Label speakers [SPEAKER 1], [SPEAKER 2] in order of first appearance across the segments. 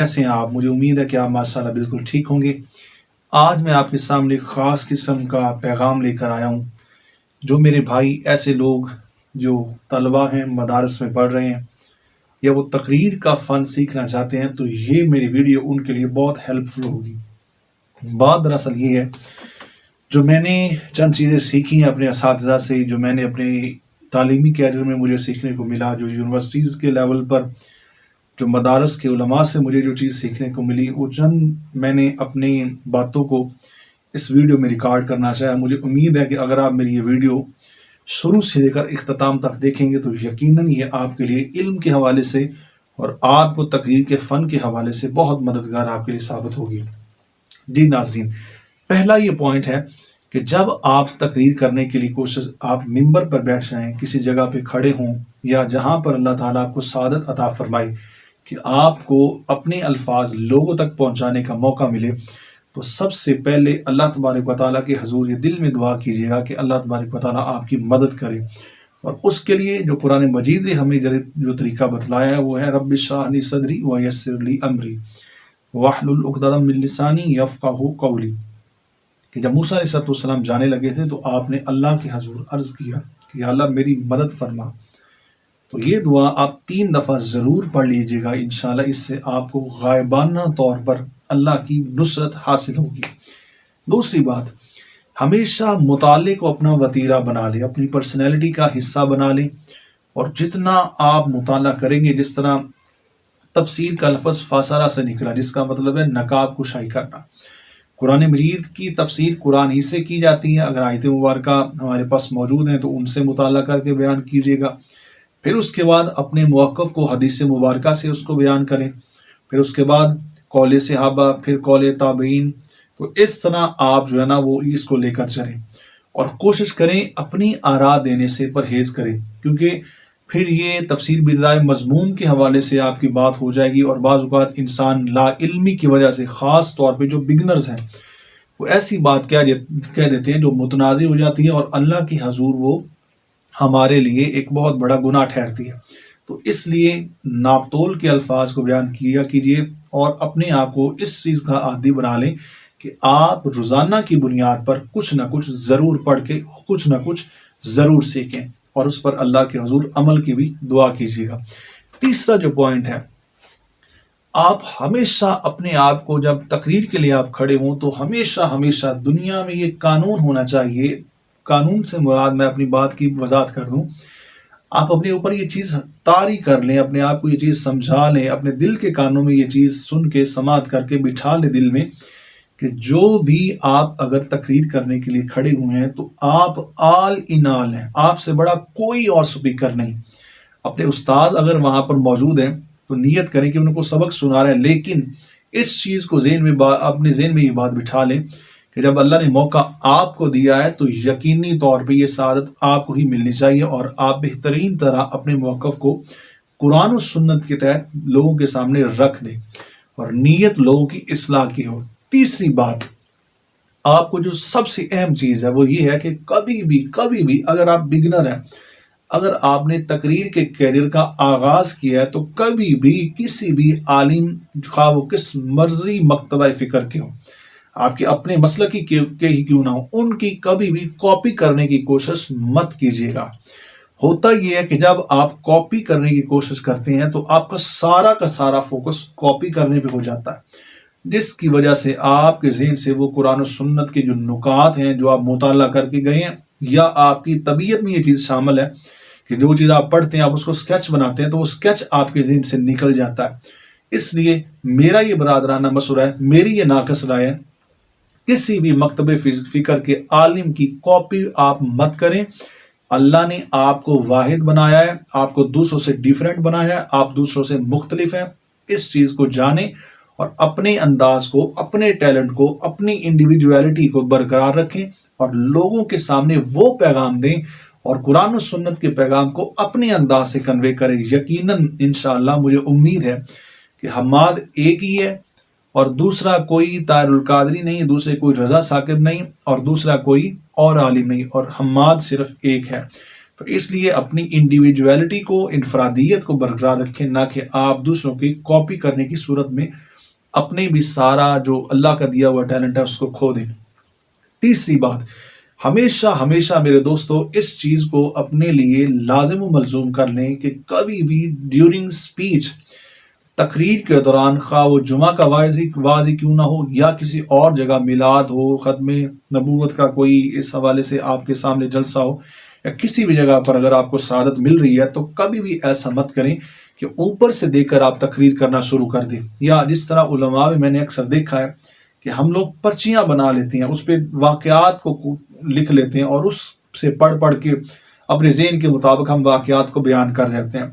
[SPEAKER 1] کیسے ہیں آپ؟ مجھے امید ہے کہ آپ ماشاءاللہ بالکل ٹھیک ہوں گے۔ آج میں آپ کے سامنے ایک خاص قسم کا پیغام لے کر آیا ہوں۔ جو میرے بھائی ایسے لوگ جو طلبہ ہیں، مدارس میں پڑھ رہے ہیں یا وہ تقریر کا فن سیکھنا چاہتے ہیں، تو یہ میری ویڈیو ان کے لیے بہت ہیلپ فل ہوگی۔ بات دراصل یہ ہے، جو میں نے چند چیزیں سیکھی ہیں اپنے اساتذہ سے، جو میں نے اپنے تعلیمی کیریئر میں مجھے سیکھنے کو ملا، جو یونیورسٹیز کے لیول پر، جو مدارس کے علماء سے مجھے جو چیز سیکھنے کو ملی، وہ چند میں نے اپنی باتوں کو اس ویڈیو میں ریکارڈ کرنا چاہا۔ مجھے امید ہے کہ اگر آپ میری یہ ویڈیو شروع سے لے کر اختتام تک دیکھیں گے تو یقیناً یہ آپ کے لیے علم کے حوالے سے اور آپ کو تقریر کے فن کے حوالے سے بہت مددگار آپ کے لیے ثابت ہوگی۔ جی ناظرین، پہلا یہ پوائنٹ ہے کہ جب آپ تقریر کرنے کے لیے آپ ممبر پر بیٹھ جائیں، کسی جگہ پہ کھڑے ہوں یا جہاں پر اللہ تعالیٰ آپ کو سعادت عطا فرمائے کہ آپ کو اپنے الفاظ لوگوں تک پہنچانے کا موقع ملے، تو سب سے پہلے اللہ تبارک و تعالیٰ کے حضور یہ دل میں دعا کیجیے گا کہ اللہ تبارک و تعالیٰ آپ کی مدد کرے۔ اور اس کے لیے جو قرآن مجید نے ہمیں جو طریقہ بتلایا ہے وہ ہے رب اشرح لی صدری ویسر لی امری واحلل عقدۃ من لسانی یفقہوا قولی، کہ جب موسیٰ علیہ السلام جانے لگے تھے تو آپ نے اللہ کے حضور عرض کیا کہ یا اللہ میری مدد فرما۔ تو یہ دعا آپ 3 دفعہ ضرور پڑھ لیجیے گا، انشاءاللہ اس سے آپ کو غائبانہ طور پر اللہ کی نصرت حاصل ہوگی۔ دوسری بات، ہمیشہ مطالعے کو اپنا وتیرہ بنا لیں، اپنی پرسنالٹی کا حصہ بنا لیں، اور جتنا آپ مطالعہ کریں گے، جس طرح تفسیر کا لفظ فاسرہ سے نکلا جس کا مطلب ہے نقاب کشائی کرنا، قرآن مجید کی تفسیر قرآن ہی سے کی جاتی ہے۔ اگر آیت مبارکہ ہمارے پاس موجود ہیں تو ان سے مطالعہ کر کے بیان کیجیے گا، پھر اس کے بعد اپنے موقف کو حدیث مبارکہ سے اس کو بیان کریں، پھر اس کے بعد قول صحابہ، پھر قول تابعین۔ تو اس طرح آپ جو ہے نا وہ اس کو لے کر چلیں، اور کوشش کریں اپنی آراء دینے سے پرہیز کریں، کیونکہ پھر یہ تفسیر بالرائے مضمون کے حوالے سے آپ کی بات ہو جائے گی، اور بعض اوقات انسان لا علمی کی وجہ سے، خاص طور پہ جو بگنرز ہیں، وہ ایسی بات کہہ دیتے ہیں جو متنازع ہو جاتی ہے، اور اللہ کی حضور وہ ہمارے لیے ایک بہت بڑا گناہ ٹھہرتی ہے۔ تو اس لیے ناپ تول کے الفاظ کو بیان کیا کیجیے، اور اپنے آپ کو اس چیز کا عادی بنا لیں کہ آپ روزانہ کی بنیاد پر کچھ نہ کچھ ضرور پڑھ کے کچھ نہ کچھ ضرور سیکھیں، اور اس پر اللہ کے حضور عمل کی بھی دعا کیجیے گا۔ تیسرا جو پوائنٹ ہے، آپ ہمیشہ اپنے آپ کو جب تقریر کے لیے آپ کھڑے ہوں تو ہمیشہ دنیا میں یہ قانون ہونا چاہیے، قانون سے مراد میں اپنی بات کی وضاحت کر دوں، آپ اپنے اوپر یہ چیز طاری کر لیں، اپنے آپ کو یہ چیز سمجھا لیں، اپنے دل کے کانوں میں یہ چیز سن کے سماعت کر کے بٹھا لیں دل میں، کہ جو بھی آپ اگر تقریر کرنے کے لیے کھڑے ہوئے ہیں تو آپ آل ان آل ہیں، آپ سے بڑا کوئی اور سپیکر نہیں۔ اپنے استاد اگر وہاں پر موجود ہیں تو نیت کریں کہ ان کو سبق سنا رہے ہیں، لیکن اس چیز کو اپنے ذہن میں یہ بات بٹھا لیں کہ جب اللہ نے موقع آپ کو دیا ہے تو یقینی طور پہ یہ سعادت آپ کو ہی ملنی چاہیے، اور آپ بہترین طرح اپنے موقف کو قرآن و سنت کے تحت لوگوں کے سامنے رکھ دیں، اور نیت لوگوں کی اصلاح کی ہو۔ تیسری بات، آپ کو جو سب سے اہم چیز ہے وہ یہ ہے کہ کبھی بھی اگر آپ بگنر ہیں، اگر آپ نے تقریر کے کیریئر کا آغاز کیا ہے، تو کبھی بھی کسی بھی عالم، خواہ وہ کس مرضی مکتبہ فکر کے ہوں، آپ کے اپنے مسلکی کے ہی کیوں نہ ہو، ان کی کبھی بھی کاپی کرنے کی کوشش مت کیجیے گا۔ ہوتا یہ ہے کہ جب آپ کاپی کرنے کی کوشش کرتے ہیں تو آپ کا سارا فوکس کاپی کرنے پہ ہو جاتا ہے، جس کی وجہ سے آپ کے ذہن سے وہ قرآن و سنت کے جو نکات ہیں جو آپ مطالعہ کر کے گئے ہیں، یا آپ کی طبیعت میں یہ چیز شامل ہے کہ جو چیز آپ پڑھتے ہیں آپ اس کو سکیچ بناتے ہیں، تو وہ سکیچ آپ کے ذہن سے نکل جاتا ہے۔ اس لیے میرا یہ برادرانہ مشورہ ہے، میری یہ ناقص رائے ہے، کسی بھی مکتبہ فکر کے عالم کی کاپی آپ مت کریں۔ اللہ نے آپ کو واحد بنایا ہے، آپ کو دوسروں سے ڈیفرنٹ بنایا ہے، آپ دوسروں سے مختلف ہیں۔ اس چیز کو جانیں اور اپنے انداز کو، اپنے ٹیلنٹ کو، اپنی انڈیویجویلٹی کو برقرار رکھیں، اور لوگوں کے سامنے وہ پیغام دیں، اور قرآن و سنت کے پیغام کو اپنے انداز سے کنوے کریں۔ یقیناً انشاءاللہ مجھے امید ہے کہ حماد ایک ہی ہے، اور دوسرا کوئی طاہر القادری نہیں، دوسرے کوئی رضا ثاقب نہیں، اور دوسرا کوئی اور عالم نہیں، اور حماد صرف ایک ہے۔ تو اس لیے اپنی انڈیویجویلٹی کو، انفرادیت کو برقرار رکھیں، نہ کہ آپ دوسروں کی کاپی کرنے کی صورت میں اپنے بھی سارا جو اللہ کا دیا ہوا ٹیلنٹ ہے اس کو کھو دیں۔ تیسری بات، ہمیشہ ہمیشہ میرے دوستو اس چیز کو اپنے لیے لازم و ملزوم کر لیں کہ کبھی بھی ڈیورنگ سپیچ، تقریر کے دوران، خواہ وہ جمعہ کا واضح کیوں نہ ہو یا کسی اور جگہ میلاد ہو، ختم نبوت کا کوئی اس حوالے سے آپ کے سامنے جلسہ ہو، یا کسی بھی جگہ پر اگر آپ کو سعادت مل رہی ہے تو کبھی بھی ایسا مت کریں کہ اوپر سے دیکھ کر آپ تقریر کرنا شروع کر دیں، یا جس طرح علماء میں نے اکثر دیکھا ہے کہ ہم لوگ پرچیاں بنا لیتے ہیں، اس پہ واقعات کو لکھ لیتے ہیں اور اس سے پڑھ کے اپنے ذہن کے مطابق ہم واقعات کو بیان کر رہتے ہیں۔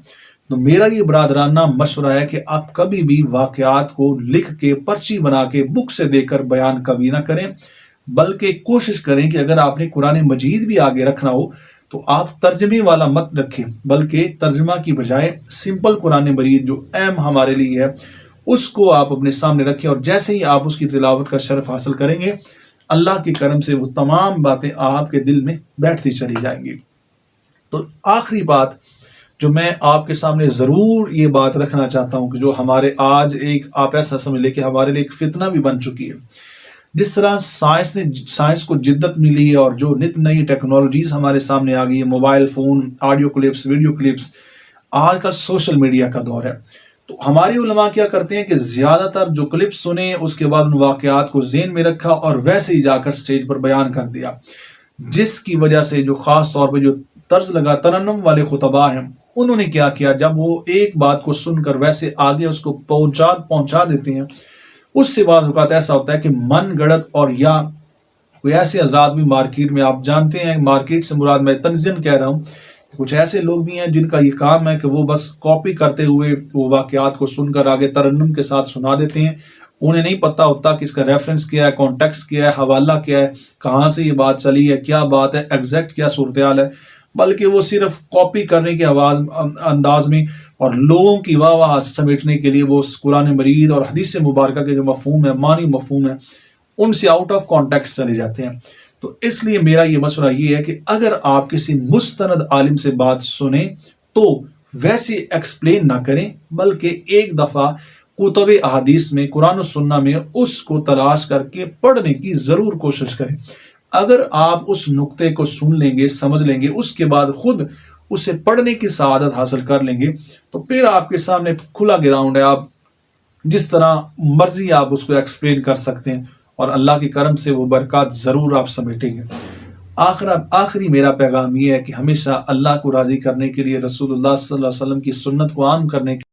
[SPEAKER 1] تو میرا یہ برادرانہ مشورہ ہے کہ آپ کبھی بھی واقعات کو لکھ کے، پرچی بنا کے، بک سے دیکھ کر بیان کبھی نہ کریں، بلکہ کوشش کریں کہ اگر آپ نے قرآن مجید بھی آگے رکھنا ہو تو آپ ترجمے والا مت رکھیں، بلکہ ترجمہ کی بجائے سمپل قرآن مجید جو اہم ہمارے لیے ہے اس کو آپ اپنے سامنے رکھیں، اور جیسے ہی آپ اس کی تلاوت کا شرف حاصل کریں گے اللہ کے کرم سے وہ تمام باتیں آپ کے دل میں بیٹھتی چلی جائیں گی۔ تو آخری بات جو میں آپ کے سامنے ضرور یہ بات رکھنا چاہتا ہوں کہ جو ہمارے آج آپ ایسا سمجھ لیں کہ ہمارے لیے ایک فتنہ بھی بن چکی ہے، جس طرح سائنس کو جدت ملی ہے اور جو نت نئی ٹیکنالوجیز ہمارے سامنے آ گئی ہے، mobile phone, audio clips, video clips, آج کا سوشل میڈیا کا دور ہے، تو ہمارے علماء کیا کرتے ہیں کہ زیادہ تر جو کلپس سنے اس کے بعد ان واقعات کو ذہن میں رکھا اور ویسے ہی جا کر سٹیج پر بیان کر دیا، جس کی وجہ سے جو خاص طور پہ جو طرز لگا ترنم والے خطباء ہیں انہوں نے کیا کیا، جب وہ ایک بات کو سن کر ویسے آگے اس کو پہنچا دیتے ہیں، اس سے بعض اوقات ایسا ہوتا ہے کہ من گڑت، اور یا کوئی ایسے حضرات بھی مارکیٹ میں، آپ جانتے ہیں مارکیٹ سے مراد میں تنزین کہہ رہا ہوں، کچھ ایسے لوگ بھی ہیں جن کا یہ کام ہے کہ وہ بس کاپی کرتے ہوئے وہ واقعات کو سن کر آگے ترنم کے ساتھ سنا دیتے ہیں، انہیں نہیں پتہ ہوتا کہ اس کا ریفرنس کیا ہے، کانٹیکسٹ کیا ہے، حوالہ کیا ہے، کہاں سے یہ بات چلی ہے، کیا بات ہے، ایگزیکٹ کیا صورتحال ہے، بلکہ وہ صرف کاپی کرنے کے انداز میں اور لوگوں کی واہ واہ سمیٹنے کے لیے وہ قرآن مجید اور حدیث مبارکہ کے جو مفہوم ہے، معنی مفہوم ہے، ان سے آؤٹ آف کانٹیکسٹ چلے جاتے ہیں۔ تو اس لیے میرا یہ مشورہ یہ ہے کہ اگر آپ کسی مستند عالم سے بات سنیں تو ویسے ایکسپلین نہ کریں، بلکہ ایک دفعہ کتب احادیث میں، قرآن و سنہ میں اس کو تلاش کر کے پڑھنے کی ضرور کوشش کریں۔ اگر آپ اس نقطے کو سن لیں گے، سمجھ لیں گے، اس کے بعد خود اسے پڑھنے کی سعادت حاصل کر لیں گے، تو پھر آپ کے سامنے کھلا گراؤنڈ ہے، آپ جس طرح مرضی آپ اس کو ایکسپلین کر سکتے ہیں، اور اللہ کے کرم سے وہ برکات ضرور آپ سمیٹیں گے۔ آخری میرا پیغام یہ ہے کہ ہمیشہ اللہ کو راضی کرنے کے لیے، رسول اللہ صلی اللہ علیہ وسلم کی سنت کو عام کرنے کے